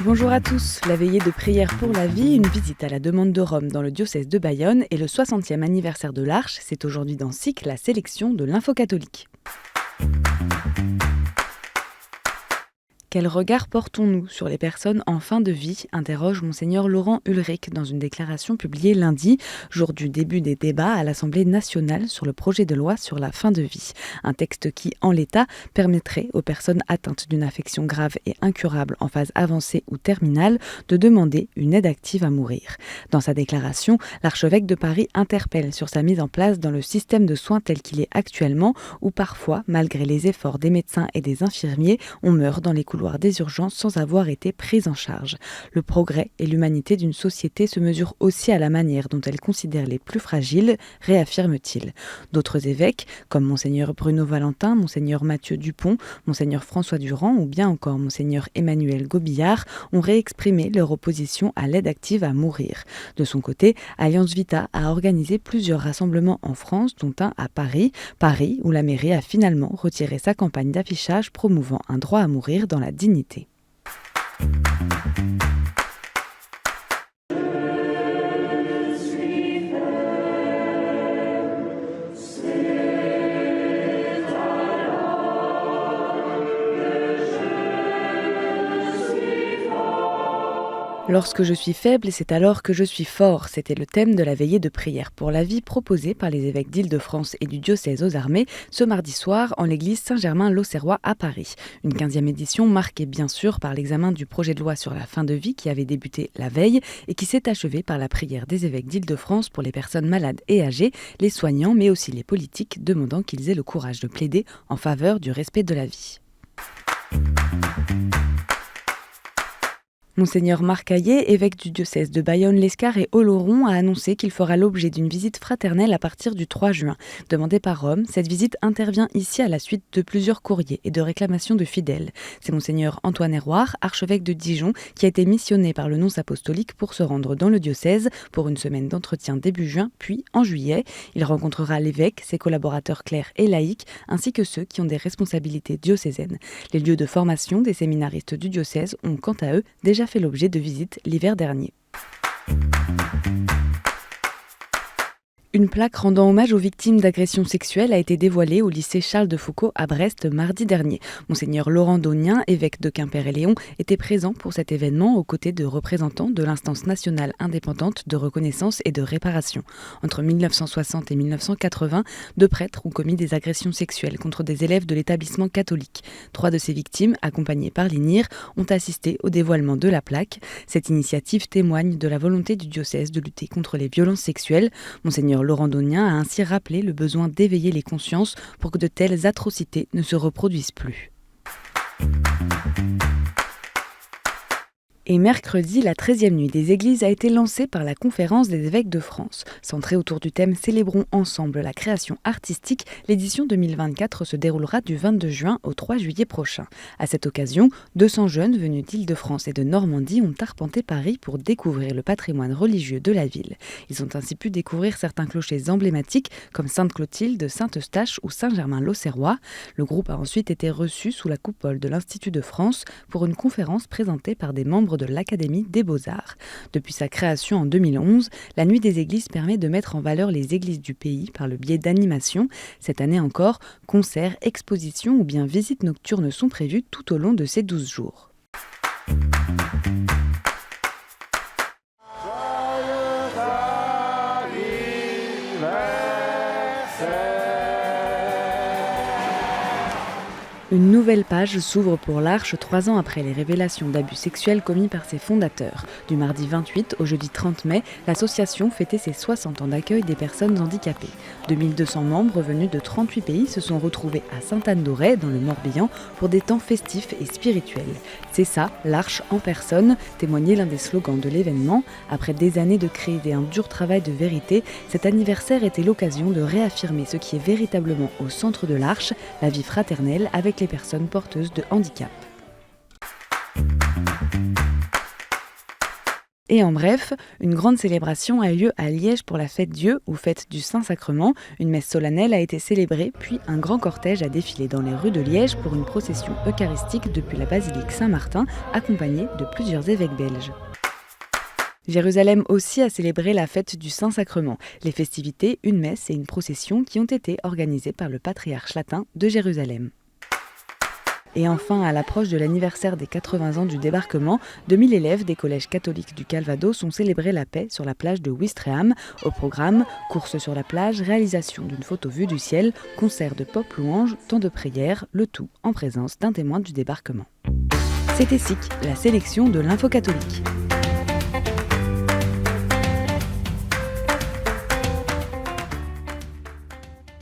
Bonjour à tous. La veillée de prière pour la vie, une visite à la demande de Rome dans le diocèse de Bayonne et le 60e anniversaire de l'Arche, c'est aujourd'hui dans SIC la sélection de l'info catholique. Quel regard portons-nous sur les personnes en fin de vie ? Interroge Monseigneur Laurent Ulrich dans une déclaration publiée lundi, jour du début des débats à l'Assemblée nationale sur le projet de loi sur la fin de vie. Un texte qui, en l'état, permettrait aux personnes atteintes d'une affection grave et incurable en phase avancée ou terminale de demander une aide active à mourir. Dans sa déclaration, l'archevêque de Paris interpelle sur sa mise en place dans le système de soins tel qu'il est actuellement, où parfois, malgré les efforts des médecins et des infirmiers, on meurt dans les couloirs des urgences sans avoir été prise en charge. Le progrès et l'humanité d'une société se mesurent aussi à la manière dont elle considère les plus fragiles, réaffirme-t-il. D'autres évêques, comme Monseigneur Bruno Valentin, Monseigneur Mathieu Dupont, Monseigneur François Durand ou bien encore Monseigneur Emmanuel Gobillard, ont réexprimé leur opposition à l'aide active à mourir. De son côté, Alliance Vita a organisé plusieurs rassemblements en France, dont un à Paris, où la mairie a finalement retiré sa campagne d'affichage promouvant un droit à mourir dans la dignité. Lorsque je suis faible, c'est alors que je suis fort. C'était le thème de la veillée de prière pour la vie proposée par les évêques d'Île-de-France et du diocèse aux armées ce mardi soir en l'église Saint-Germain-l'Auxerrois à Paris. Une 15e édition marquée bien sûr par l'examen du projet de loi sur la fin de vie qui avait débuté la veille et qui s'est achevé par la prière des évêques d'Île-de-France pour les personnes malades et âgées, les soignants mais aussi les politiques demandant qu'ils aient le courage de plaider en faveur du respect de la vie. Monseigneur Marc Hayet, évêque du diocèse de Bayonne, l'Escar et Oloron, a annoncé qu'il fera l'objet d'une visite fraternelle à partir du 3 juin. Demandée par Rome, cette visite intervient ici à la suite de plusieurs courriers et de réclamations de fidèles. C'est Monseigneur Antoine Héroard, archevêque de Dijon, qui a été missionné par le nonce apostolique pour se rendre dans le diocèse pour une semaine d'entretien début juin, puis en juillet. Il rencontrera l'évêque, ses collaborateurs clercs et laïcs, ainsi que ceux qui ont des responsabilités diocésaines. Les lieux de formation des séminaristes du diocèse ont quant à eux déjà fait l'objet de visites l'hiver dernier. Une plaque rendant hommage aux victimes d'agressions sexuelles a été dévoilée au lycée Charles de Foucauld à Brest mardi dernier. Monseigneur Laurent Daunien, évêque de Quimper-et-Léon, était présent pour cet événement aux côtés de représentants de l'instance nationale indépendante de reconnaissance et de réparation. Entre 1960 et 1980, 2 prêtres ont commis des agressions sexuelles contre des élèves de l'établissement catholique. 3 de ces victimes, accompagnées par l'INIR, ont assisté au dévoilement de la plaque. Cette initiative témoigne de la volonté du diocèse de lutter contre les violences sexuelles. Monseigneur Laurent Daunien a ainsi rappelé le besoin d'éveiller les consciences pour que de telles atrocités ne se reproduisent plus. Et mercredi, la 13e nuit des églises a été lancée par la Conférence des évêques de France. Centrée autour du thème « Célébrons ensemble la création artistique », l'édition 2024 se déroulera du 22 juin au 3 juillet prochain. À cette occasion, 200 jeunes venus d'Île-de-France et de Normandie ont arpenté Paris pour découvrir le patrimoine religieux de la ville. Ils ont ainsi pu découvrir certains clochers emblématiques comme Sainte-Clotilde, Saint-Eustache ou Saint-Germain-l'Auxerrois. Le groupe a ensuite été reçu sous la coupole de l'Institut de France pour une conférence présentée par des membres de l'Académie des Beaux-Arts. Depuis sa création en 2011, la Nuit des Églises permet de mettre en valeur les églises du pays par le biais d'animations. Cette année encore, concerts, expositions ou bien visites nocturnes sont prévues tout au long de ces 12 jours. Une nouvelle page s'ouvre pour l'Arche 3 ans après les révélations d'abus sexuels commis par ses fondateurs. Du mardi 28 au jeudi 30 mai, l'association fêtait ses 60 ans d'accueil des personnes handicapées. 2200 membres venus de 38 pays se sont retrouvés à Sainte-Anne-d'Auray, dans le Morbihan, pour des temps festifs et spirituels. C'est ça, l'Arche en personne, témoignait l'un des slogans de l'événement. Après des années de crise et un dur travail de vérité, cet anniversaire était l'occasion de réaffirmer ce qui est véritablement au centre de l'Arche, la vie fraternelle avec les personnes porteuses de handicap. Et en bref, une grande célébration a eu lieu à Liège pour la fête Dieu ou fête du Saint-Sacrement. Une messe solennelle a été célébrée, puis un grand cortège a défilé dans les rues de Liège pour une procession eucharistique depuis la basilique Saint-Martin, accompagnée de plusieurs évêques belges. Jérusalem aussi a célébré la fête du Saint-Sacrement. Les festivités, une messe et une procession qui ont été organisées par le patriarche latin de Jérusalem. Et enfin, à l'approche de l'anniversaire des 80 ans du débarquement, 2000 élèves des collèges catholiques du Calvados ont célébré la paix sur la plage de Ouistreham. Au programme, course sur la plage, réalisation d'une photo vue du ciel, concert de pop louange, temps de prière, le tout en présence d'un témoin du débarquement. C'était SIC, la sélection de l'info catholique.